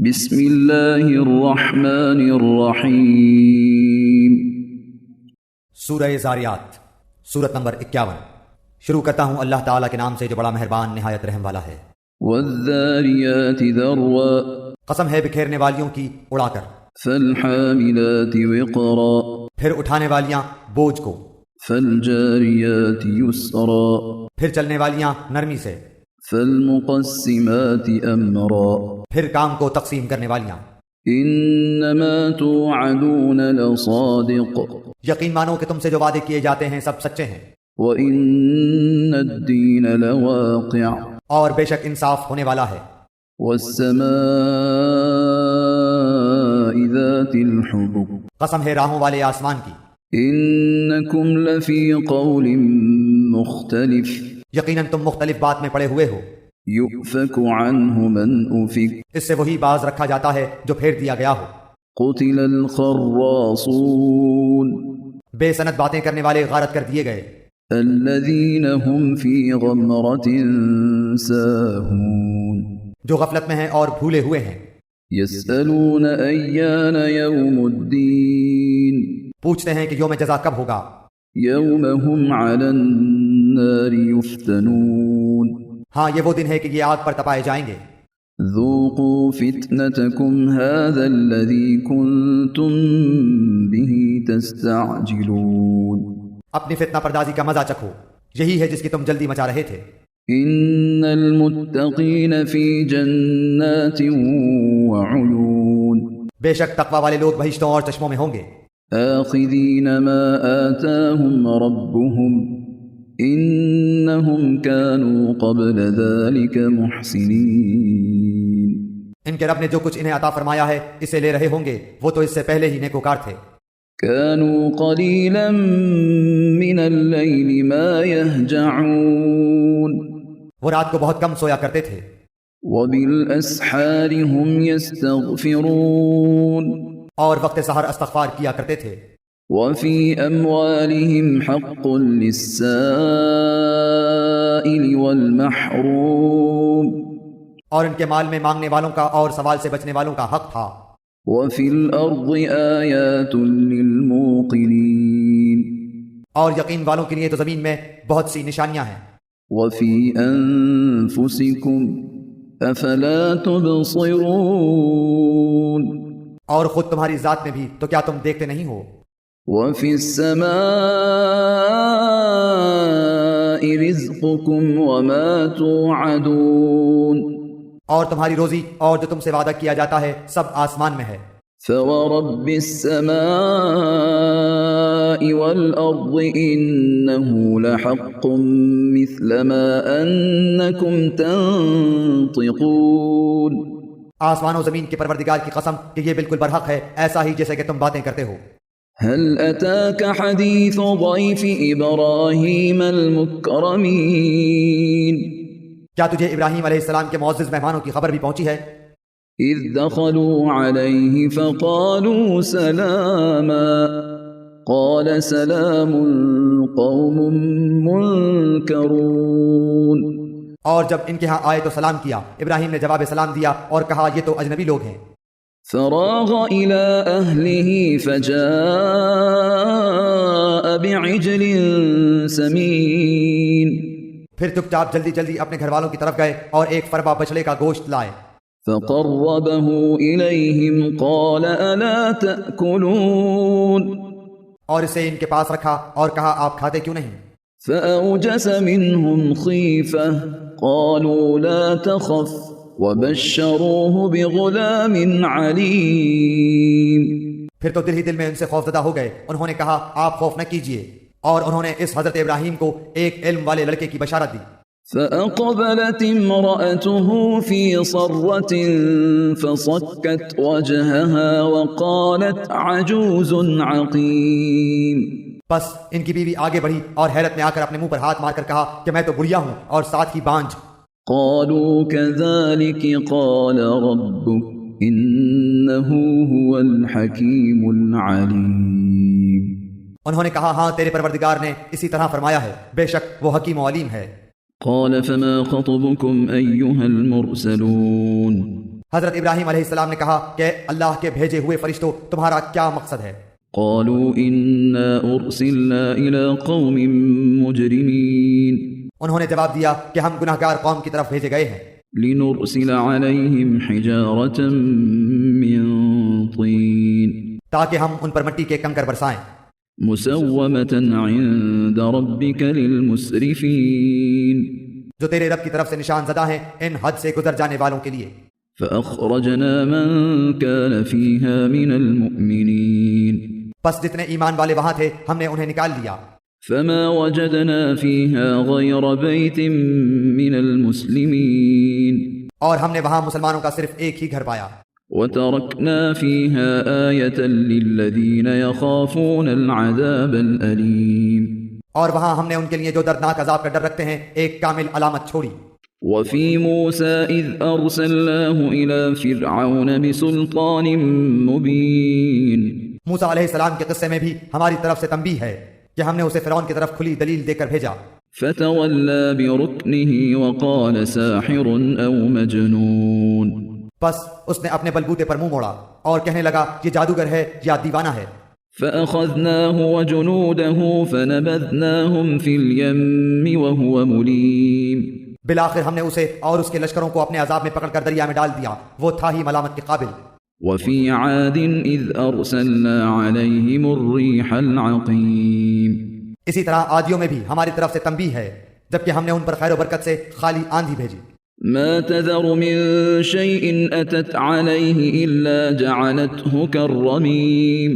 بسم اللہ الرحمن الرحیم۔ سورہ زاریات، سورت نمبر 51۔ شروع کرتا ہوں اللہ تعالیٰ کے نام سے جو بڑا مہربان نہایت رحم والا ہے۔ والذاریات ذروا، قسم ہے بکھیرنے والیوں کی اڑا کر، فالحاملات وقرا، پھر اٹھانے والیاں بوجھ کو، فالجاریات یسرا، پھر چلنے والیاں نرمی سے، فالمقسمات امرا، پھر کام کو تقسیم کرنے والیاں۔ انما توعدون لصادق، یقین مانو کہ تم سے جو وعدے کیے جاتے ہیں سب سچے ہیں، وان الدین لواقع، اور بے شک انصاف ہونے والا ہے۔ والسماء ذات الحبك، قسم ہے راہوں والے آسمان کی، انکم لفی قول مختلف، یقیناً تم مختلف بات میں پڑے ہوئے ہو۔ یؤفک عنہ من افک، اس سے وہی باز رکھا جاتا ہے جو پھیر دیا گیا ہو۔ قتل الخراصون، بے سند باتیں کرنے والے غارت کر دیے گئے، الذین هم فی غمرة ساہون، جو غفلت میں ہیں اور بھولے ہوئے ہیں۔ یسألون ایان یوم الدین، پوچھتے ہیں کہ یوم جزا کب ہوگا، یوم هم علی النار یفتنون، ہاں یہ وہ دن ہے کہ یہ آگ پر تپائے جائیں گے۔ ذوقوا فتنتکم هذا الذی کنتم به تستعجلون، اپنی فتنہ پردازی کا مزہ چکھو، یہی ہے جس کی تم جلدی مچا رہے تھے۔ ان المتقین فی جنات وعیون، بے شک تقوی والے لوگ بہشتوں اور چشموں میں ہوں گے، آخذین ما آتاہم ربهم انہم کانوا قبل ذلك محسنین، ان کے رب نے جو کچھ انہیں عطا فرمایا ہے اسے لے رہے ہوں گے، وہ تو اس سے پہلے ہی نیکوکار تھے۔ كانوا قليلا من الليل ما يهجعون، وہ رات کو بہت کم سویا کرتے تھے، وبالأسحار هم يستغفرون، اور وقت سحر استغفار کیا کرتے تھے۔ وفي أموالهم حق للسائل والمحروم، اور ان کے مال میں مانگنے والوں کا اور سوال سے بچنے والوں کا حق تھا۔ وفي الأرض آيات للموقنين، اور یقین والوں کے لیے تو زمین میں بہت سی نشانیاں ہیں۔ وفي أنفسكم أفلا تبصرون، اور خود تمہاری ذات میں بھی تو کیا تم دیکھتے نہیں ہو؟ وفي السماء رزقكم وما توعدون، اور تمہاری روزی اور جو تم سے وعدہ کیا جاتا ہے سب آسمان میں ہے۔ فورب السماء والأرض إنه لحق مثل ما أنكم تنطقون، آسمان و زمین کے پروردگار کی قسم کہ یہ بالکل برحق ہے، ایسا ہی جیسے کہ تم باتیں کرتے ہو۔ هل أتاك حديث ضيف إبراهيم المكرمين، کیا تجھے ابراہیم علیہ السلام کے معزز مہمانوں کی خبر بھی پہنچی ہے؟ إذ دخلوا عليه فقالوا سلاما، قال سلام قوم منكرون، اور جب ان کے ہاں آئے تو سلام کیا، ابراہیم نے جواب سلام دیا اور کہا یہ تو اجنبی لوگ ہیں۔ فراغ إلى أهله فجاء بعجل سمين، پھر چپ چاپ جلدی جلدی اپنے گھر والوں کی طرف گئے اور ایک فربا بچڑے کا گوشت لائے۔ فقربه إليهم قال ألا تأكلون، اور اسے ان کے پاس رکھا اور کہا آپ کھاتے کیوں نہیں؟ فأوجس منهم خيفة قالوا لا تخف وبشروه بغلام عليم، پھر تو دل ہی دل میں ان سے خوفزدہ ہو گئے، انہوں نے کہا آپ خوف نہ کیجئے، اور انہوں نے اس حضرت ابراہیم کو ایک علم والے لڑکے کی بشارت دی۔ فأقبلت امرأته في صرة فصكت وجهها وقالت عجوز عقيم، بس ان کی بیوی آگے بڑھی اور حیرت میں آ کر اپنے منہ پر ہاتھ مار کر کہا کہ میں تو بڑھیا ہوں اور ساتھ ہی بانجھ۔ قالوا كذلك قال ربك إنه هو الحكيم العليم، انہوں نے کہا ہاں تیرے پروردگار نے اسی طرح فرمایا ہے، بے شک وہ حکیم و علیم ہے۔ قال فما خطبكم أيها المرسلون حضرت ابراہیم علیہ السلام نے کہا کہ اللہ کے بھیجے ہوئے فرشتوں تمہارا کیا مقصد ہے؟ قالوا إنا أرسلنا إلى قوم مجرمين انہوں نے جواب دیا کہ ہم گناہگار قوم کی طرف بھیجے گئے ہیں، لنرسل عليهم حجارة من طين تاکہ ہم ان پر مٹی کے کنکر برسائیں، مسومة عند ربك للمسرفين جو تیرے رب کی طرف سے نشان زدہ ہیں ان حد سے گزر جانے والوں کے لیے۔ فأخرجنا من كان فيها من المؤمنين پس جتنے ایمان والے وہاں تھے ہم نے انہیں نکال لیا، فما وجدنا فيها غير بيت من المسلمين اور ہم نے وہاں مسلمانوں کا صرف ایک ہی گھر پایا، وتركنا فيها آية للذين يخافون العذاب الأليم اور وہاں ہم نے ان کے لیے جو دردناک عذاب کا ڈر رکھتے ہیں ایک کامل علامت چھوڑی۔ وفي موسى إذ أرسلناه إلى فرعون بسلطان مبين موسیٰ علیہ السلام کے قصے میں بھی ہماری طرف سے تنبیہ ہے کہ ہم نے اسے فرعون کی طرف کھلی دلیل دے کر بھیجا، فتولى بركنه وقال ساحر أو مجنون بس اس نے اپنے بلبوتے پر منہ موڑا اور کہنے لگا یہ جادوگر ہے یا دیوانہ ہے۔ فأخذناه وجنوده فنبذناهم في اليم وهو مليم بالآخر ہم نے اسے اور اس کے لشکروں کو اپنے عذاب میں پکڑ کر دریا میں ڈال دیا، وہ تھا ہی ملامت کے قابل۔ وفي عاد إذ أرسلنا عليهم الريح العقيم اسی طرح عادیوں میں بھی ہماری طرف سے تنبیہ ہے جبکہ ہم نے ان پر خیر و برکت سے خالی آندھی بھیجی، ما تذر من شيء أتت عليه إلا جعلته كالرميم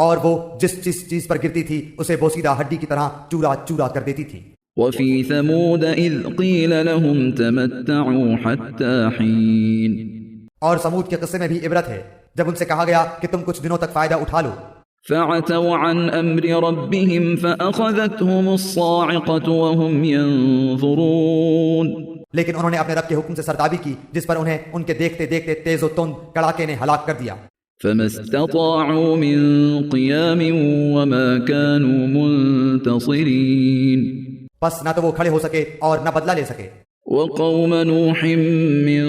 اور وہ جس چیز پر گرتی تھی اسے بوسیدہ ہڈی کی طرح چورا چورا کر دیتی تھی۔ وفي ثمود إذ قيل لهم تمتعوا حتى حين اور سمود کے قصے میں بھی عبرت ہے جب ان سے کہا گیا کہ تم کچھ دنوں تک فائدہ اٹھا لو، فعتوا عن أمر ربهم فأخذتهم الصاعقة وهم ينظرون لیکن انہوں نے اپنے رب کے حکم سے سرتابی کی جس پر انہیں ان کے دیکھتے دیکھتے تیز و تند کڑاکے نے ہلاک کر دیا، فما استطاعوا من قيام وما كانوا منتصرين بس نہ تو وہ کھڑے ہو سکے اور نہ بدلہ لے سکے۔ وقوم نوح من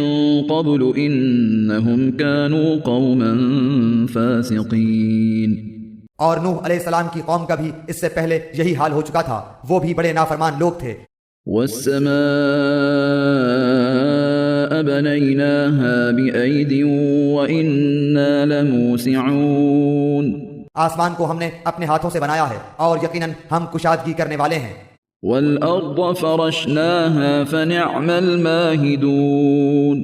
قبل إنهم كانوا قوما فاسقين اور نوح علیہ السلام کی قوم کا بھی اس سے پہلے یہی حال ہو چکا تھا، وہ بھی بڑے نافرمان لوگ تھے۔ والسماء بنيناها بأيد وإنا لموسعون آسمان کو ہم نے اپنے ہاتھوں سے بنایا ہے اور یقیناً ہم کشادگی کرنے والے ہیں۔ والأرض فرشناها فنعم الماهدون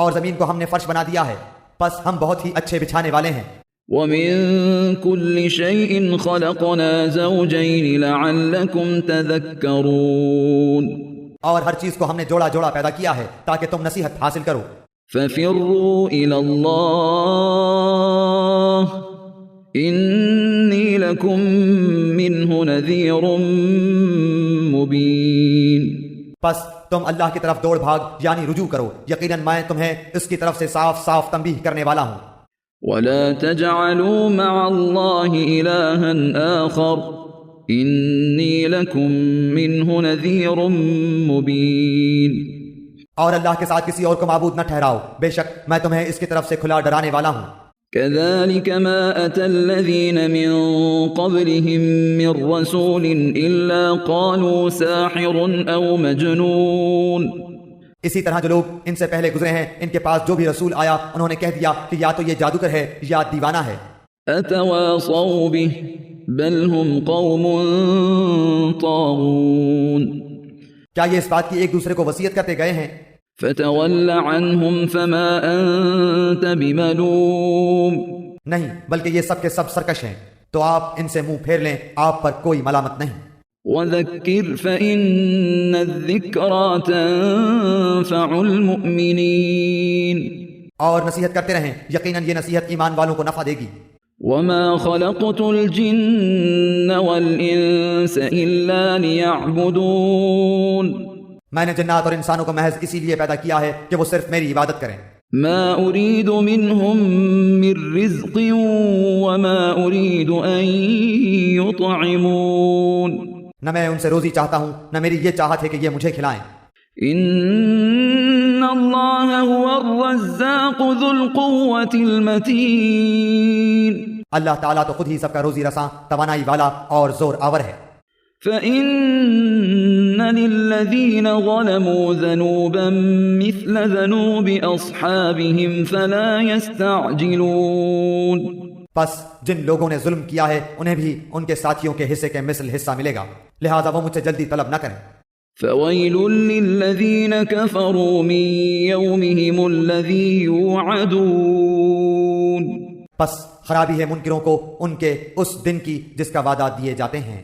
اور زمین کو ہم نے فرش بنا دیا ہے پس ہم بہت ہی اچھے بچھانے والے ہیں۔ ومن كل شيء خلقنا زوجين لعلكم تذكرون اور ہر چیز کو ہم نے جوڑا جوڑا پیدا کیا ہے تاکہ تم نصیحت حاصل کرو۔ ففروا إلى الله إني لكم منه نذير مبين پس تم اللہ کی طرف دوڑ بھاگ یعنی رجوع کرو، یقیناً میں تمہیں اس کی طرف سے صاف صاف تنبیہ کرنے والا ہوں۔ ولا تجعلوا مع الله إلها آخر إني لكم منه نذير مبين اور اللہ کے ساتھ کسی اور کو معبود نہ ٹھہراؤ، بے شک میں تمہیں اس کی طرف سے کھلا ڈرانے والا ہوں۔ كذلك ما أتى الذين من قبلهم من رسول إلا قالوا ساحر أو مجنون اسی طرح جو لوگ ان سے پہلے گزرے ہیں ان کے پاس جو بھی رسول آیا انہوں نے کہہ دیا کہ یا تو یہ جادوگر ہے یا دیوانہ ہے۔ أتواصوا به بل هم قوم طاغون کیا یہ اس بات کی ایک دوسرے کو وصیت کرتے گئے ہیں؟ فتول عنهم فما أنت بملوم نہیں، بلکہ یہ سب کے سب سرکش ہیں، تو آپ ان سے منہ پھیر لیں، آپ پر کوئی ملامت نہیں۔ وذكر فإن الذكرى تنفع المؤمنين اور نصیحت کرتے رہیں، یقیناً یہ نصیحت ایمان والوں کو نفع دے گی۔ وما خلقت الجن والإنس إلا ليعبدون میں نے جنات اور انسانوں کو محض اسی لیے پیدا کیا ہے کہ وہ صرف میری عبادت کریں۔ ما أريد منهم من رزق وما أريد أن يطعمون نہ میں ان سے روزی چاہتا ہوں، نہ میری یہ چاہت ہے کہ یہ مجھے کھلائیں۔ إن الله هو الرزاق ذو القوة المتين اللہ تعالیٰ تو خود ہی سب کا روزی رساں، توانائی والا اور زور آور ہے۔ فإن للذين ظلموا ذنوبا مثل ذنوب أصحابهم فلا يستعجلون بس جن لوگوں نے ظلم کیا ہے انہیں بھی ان کے ساتھیوں کے حصے کے مثل حصہ ملے گا، لہذا وہ مجھ سے جلدی طلب نہ کریں۔ فويل للذين كفروا من يومهم الذي يوعدون بس خرابی ہے منکروں کو ان کے اس دن کی جس کا وعدہ دیے جاتے ہیں۔